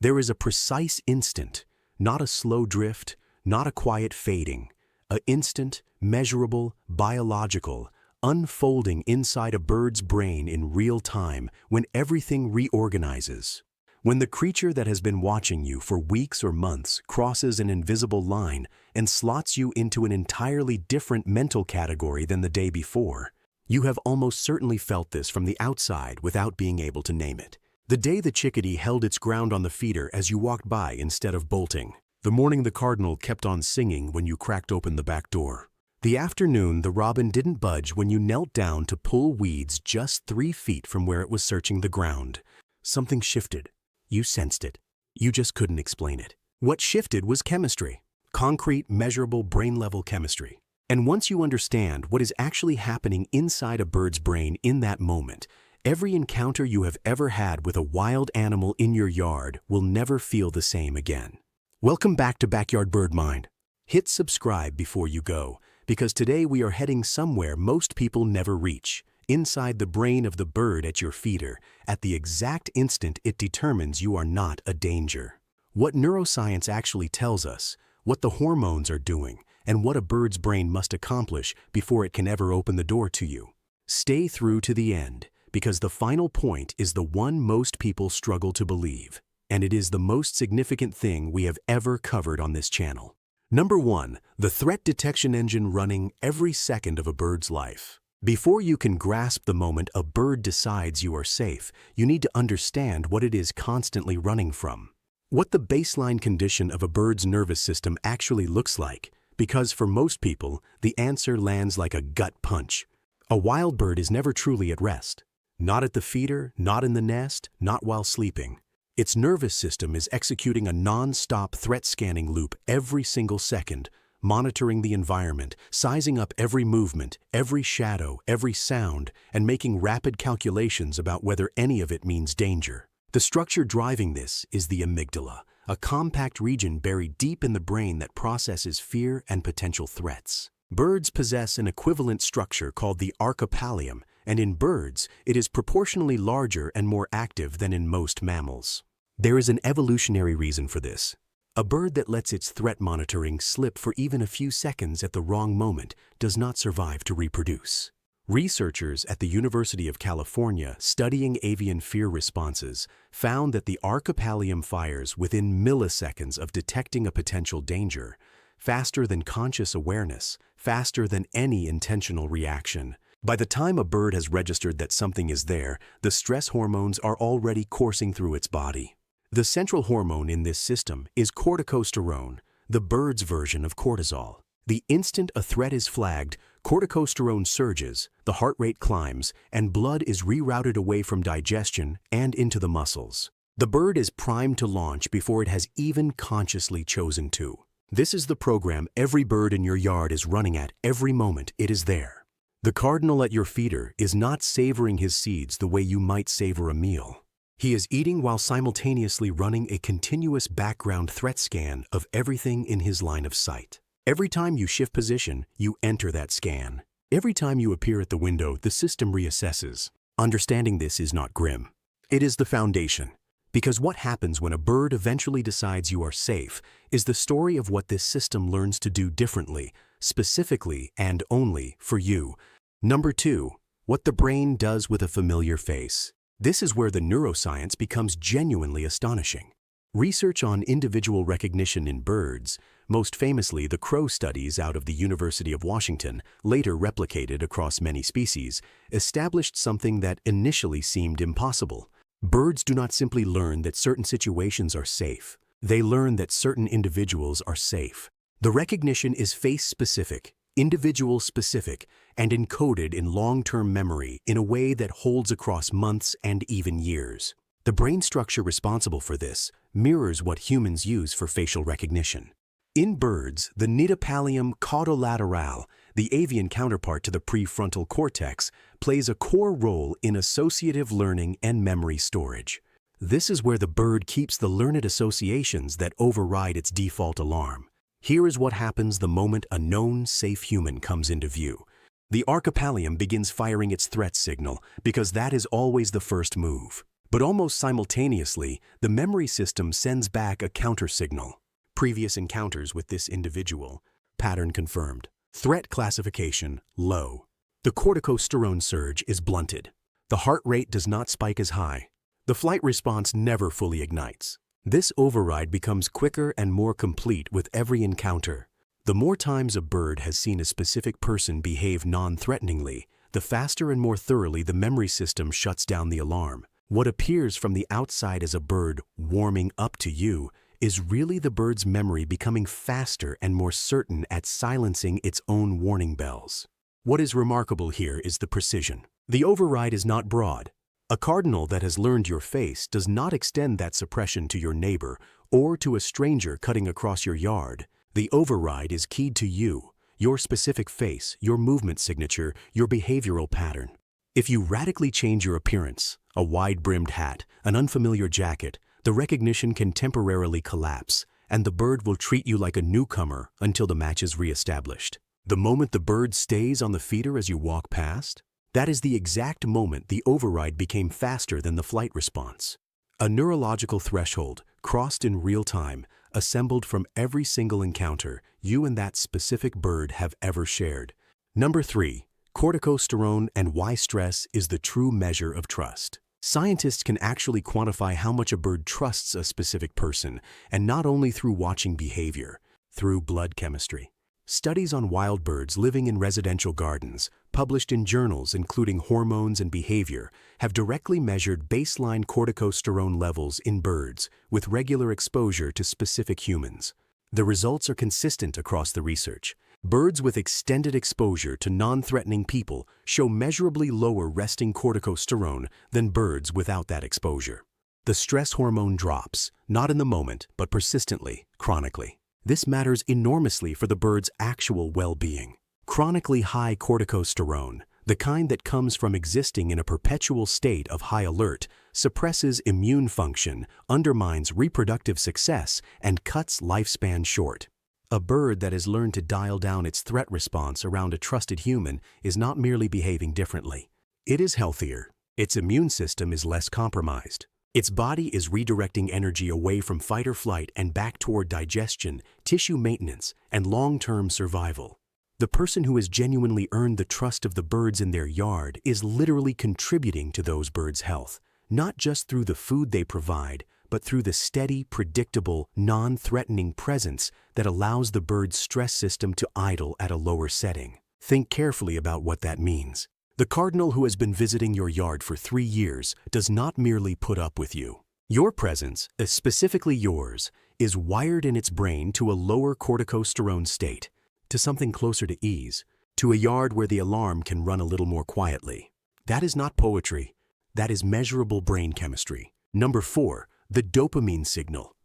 There is a precise instant, not a slow drift, not a quiet fading, an instant, measurable, biological, unfolding inside a bird's brain in real time when everything reorganizes. When the creature that has been watching you for weeks or months crosses an invisible line and slots you into an entirely different mental category than the day before, you have almost certainly felt this from the outside without being able to name it. The day the chickadee held its ground on the feeder as you walked by instead of bolting. The morning the cardinal kept on singing when you cracked open the back door. The afternoon the robin didn't budge when you knelt down to pull weeds just 3 feet from where it was searching the ground. Something shifted. You sensed it. You just couldn't explain it. What shifted was chemistry. Concrete, measurable, brain-level chemistry. And once you understand what is actually happening inside a bird's brain in that moment, every encounter you have ever had with a wild animal in your yard will never feel the same again. Welcome back to Backyard Bird Mind. Hit subscribe before you go, because today we are heading somewhere most people never reach. Inside the brain of the bird at your feeder, at the exact instant it determines you are not a danger. What neuroscience actually tells us, what the hormones are doing, and what a bird's brain must accomplish before it can ever open the door to you. Stay through to the end, because the final point is the one most people struggle to believe, and it is the most significant thing we have ever covered on this channel. Number 1, the threat detection engine running every second of a bird's life. Before you can grasp the moment a bird decides you are safe, you need to understand what it is constantly running from. What the baseline condition of a bird's nervous system actually looks like, because for most people, the answer lands like a gut punch. A wild bird is never truly at rest. Not at the feeder, not in the nest, not while sleeping. Its nervous system is executing a non-stop threat scanning loop every single second, monitoring the environment, sizing up every movement, every shadow, every sound, and making rapid calculations about whether any of it means danger. The structure driving this is the amygdala, a compact region buried deep in the brain that processes fear and potential threats. Birds possess an equivalent structure called the archipallium, and in birds, it is proportionally larger and more active than in most mammals. There is an evolutionary reason for this. A bird that lets its threat monitoring slip for even a few seconds at the wrong moment does not survive to reproduce. Researchers at the University of California studying avian fear responses found that the archipallium fires within milliseconds of detecting a potential danger, faster than conscious awareness, faster than any intentional reaction. By the time a bird has registered that something is there, the stress hormones are already coursing through its body. The central hormone in this system is corticosterone, the bird's version of cortisol. The instant a threat is flagged, corticosterone surges, the heart rate climbs, and blood is rerouted away from digestion and into the muscles. The bird is primed to launch before it has even consciously chosen to. This is the program every bird in your yard is running at every moment it is there. The cardinal at your feeder is not savoring his seeds the way you might savor a meal. He is eating while simultaneously running a continuous background threat scan of everything in his line of sight. Every time you shift position, you enter that scan. Every time you appear at the window, the system reassesses. Understanding this is not grim. It is the foundation. Because what happens when a bird eventually decides you are safe is the story of what this system learns to do differently, specifically and only for you. Number 2, what the brain does with a familiar face. This is where the neuroscience becomes genuinely astonishing. Research on individual recognition in birds, most famously the crow studies out of the University of Washington, later replicated across many species, established something that initially seemed impossible. Birds do not simply learn that certain situations are safe. They learn that certain individuals are safe. The recognition is face-specific, individual-specific, and encoded in long-term memory in a way that holds across months and even years. The brain structure responsible for this mirrors what humans use for facial recognition. In birds, the nidipallium caudolateral, the avian counterpart to the prefrontal cortex, plays a core role in associative learning and memory storage. This is where the bird keeps the learned associations that override its default alarm. Here is what happens the moment a known, safe human comes into view. The archipallium begins firing its threat signal because that is always the first move. But almost simultaneously, the memory system sends back a counter-signal. Previous encounters with this individual. Pattern confirmed. Threat classification, low. The corticosterone surge is blunted. The heart rate does not spike as high. The flight response never fully ignites. This override becomes quicker and more complete with every encounter. The more times a bird has seen a specific person behave non-threateningly, the faster and more thoroughly the memory system shuts down the alarm. What appears from the outside as a bird warming up to you is really the bird's memory becoming faster and more certain at silencing its own warning bells. What is remarkable here is the precision. The override is not broad. A cardinal that has learned your face does not extend that suppression to your neighbor or to a stranger cutting across your yard. The override is keyed to you, your specific face, your movement signature, your behavioral pattern. If you radically change your appearance, a wide-brimmed hat, an unfamiliar jacket, the recognition can temporarily collapse, and the bird will treat you like a newcomer until the match is re-established. The moment the bird stays on the feeder as you walk past, that is the exact moment the override became faster than the flight response. A neurological threshold, crossed in real time, assembled from every single encounter you and that specific bird have ever shared. Number 3. Corticosterone and why stress is the true measure of trust. Scientists can actually quantify how much a bird trusts a specific person, and not only through watching behavior, through blood chemistry. Studies on wild birds living in residential gardens, published in journals including Hormones and Behavior, have directly measured baseline corticosterone levels in birds with regular exposure to specific humans. The results are consistent across the research. Birds with extended exposure to non-threatening people show measurably lower resting corticosterone than birds without that exposure. The stress hormone drops, not in the moment, but persistently, chronically. This matters enormously for the bird's actual well-being. Chronically high corticosterone, the kind that comes from existing in a perpetual state of high alert, suppresses immune function, undermines reproductive success, and cuts lifespan short. A bird that has learned to dial down its threat response around a trusted human is not merely behaving differently. It is healthier. Its immune system is less compromised. Its body is redirecting energy away from fight or flight and back toward digestion, tissue maintenance, and long-term survival. The person who has genuinely earned the trust of the birds in their yard is literally contributing to those birds' health, not just through the food they provide, but through the steady, predictable, non-threatening presence that allows the bird's stress system to idle at a lower setting. Think carefully about what that means. The cardinal who has been visiting your yard for 3 years does not merely put up with you. Your presence, specifically yours, is wired in its brain to a lower corticosterone state, to something closer to ease, to a yard where the alarm can run a little more quietly. That is not poetry. That is measurable brain chemistry. Number 4. The dopamine signal.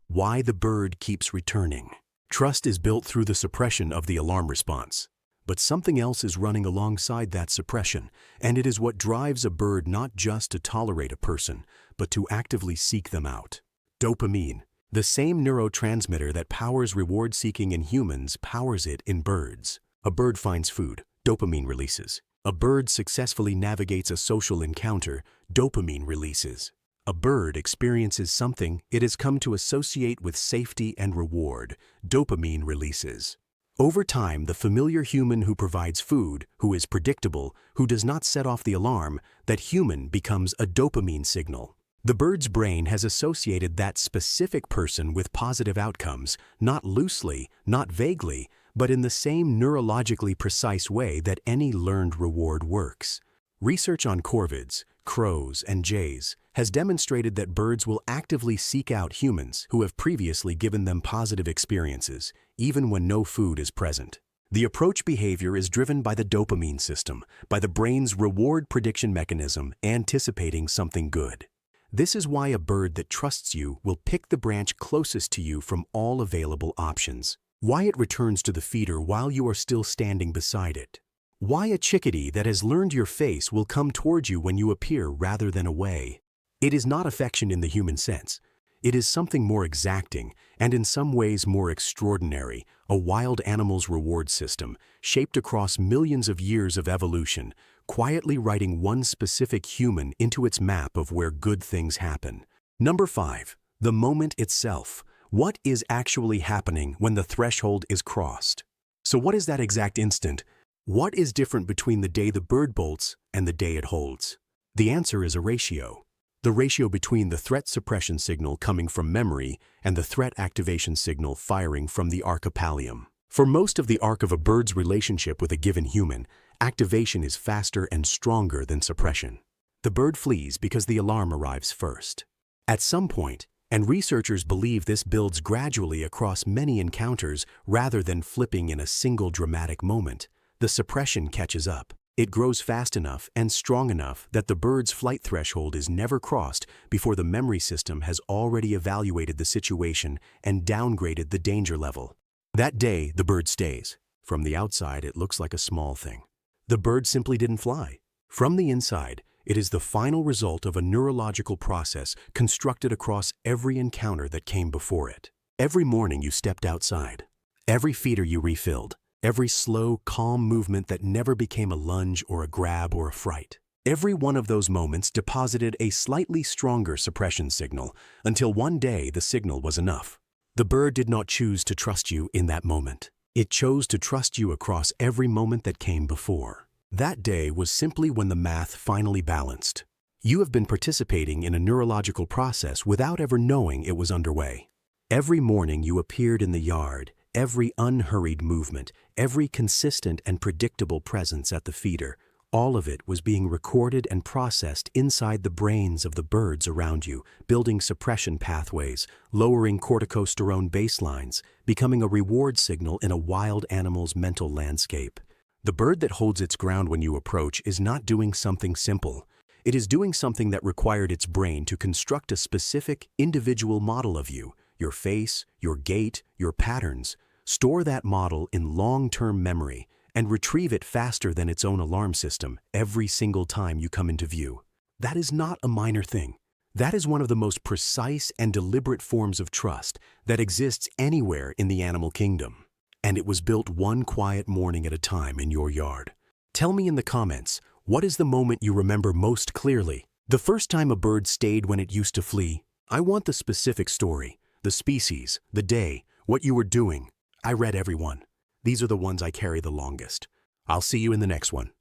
Why the bird keeps returning. Trust is built through the suppression of the alarm response. But something else is running alongside that suppression, and it is what drives a bird not just to tolerate a person, but to actively seek them out. Dopamine, the same neurotransmitter that powers reward-seeking in humans, powers it in birds. A bird finds food, dopamine releases. A bird successfully navigates a social encounter, dopamine releases. A bird experiences something it has come to associate with safety and reward, dopamine releases. Over time, the familiar human who provides food, who is predictable, who does not set off the alarm, that human becomes a dopamine signal. The bird's brain has associated that specific person with positive outcomes, not loosely, not vaguely, but in the same neurologically precise way that any learned reward works. Research on corvids, crows, and jays has demonstrated that birds will actively seek out humans who have previously given them positive experiences, even when no food is present. The approach behavior is driven by the dopamine system, by the brain's reward prediction mechanism anticipating something good. This is why a bird that trusts you will pick the branch closest to you from all available options. Why it returns to the feeder while you are still standing beside it. Why a chickadee that has learned your face will come toward you when you appear rather than away. It is not affection in the human sense. It is something more exacting, and in some ways more extraordinary, a wild animal's reward system, shaped across millions of years of evolution, quietly writing one specific human into its map of where good things happen. Number 5. The moment itself. What is actually happening when the threshold is crossed? So what is that exact instant? What is different between the day the bird bolts and the day it holds? The answer is a ratio. The ratio between the threat suppression signal coming from memory and the threat activation signal firing from the archipallium. For most of the arc of a bird's relationship with a given human, activation is faster and stronger than suppression. The bird flees because the alarm arrives first. At some point, and researchers believe this builds gradually across many encounters rather than flipping in a single dramatic moment, the suppression catches up. It grows fast enough and strong enough that the bird's flight threshold is never crossed before the memory system has already evaluated the situation and downgraded the danger level. That day, the bird stays. From the outside, it looks like a small thing. The bird simply didn't fly. From the inside, it is the final result of a neurological process constructed across every encounter that came before it. Every morning you stepped outside. Every feeder you refilled. Every slow, calm movement that never became a lunge or a grab or a fright. Every one of those moments deposited a slightly stronger suppression signal until one day the signal was enough. The bird did not choose to trust you in that moment. It chose to trust you across every moment that came before. That day was simply when the math finally balanced. You have been participating in a neurological process without ever knowing it was underway. Every morning you appeared in the yard, every unhurried movement, every consistent and predictable presence at the feeder, all of it was being recorded and processed inside the brains of the birds around you, building suppression pathways, lowering corticosterone baselines, becoming a reward signal in a wild animal's mental landscape. The bird that holds its ground when you approach is not doing something simple. It is doing something that required its brain to construct a specific, individual model of you, your face, your gait, your patterns. Store that model in long-term memory and retrieve it faster than its own alarm system every single time you come into view. That is not a minor thing. That is one of the most precise and deliberate forms of trust that exists anywhere in the animal kingdom. And it was built one quiet morning at a time in your yard. Tell me in the comments, what is the moment you remember most clearly? The first time a bird stayed when it used to flee? I want the specific story, the species, the day, what you were doing. I read every one. These are the ones I carry the longest. I'll see you in the next one.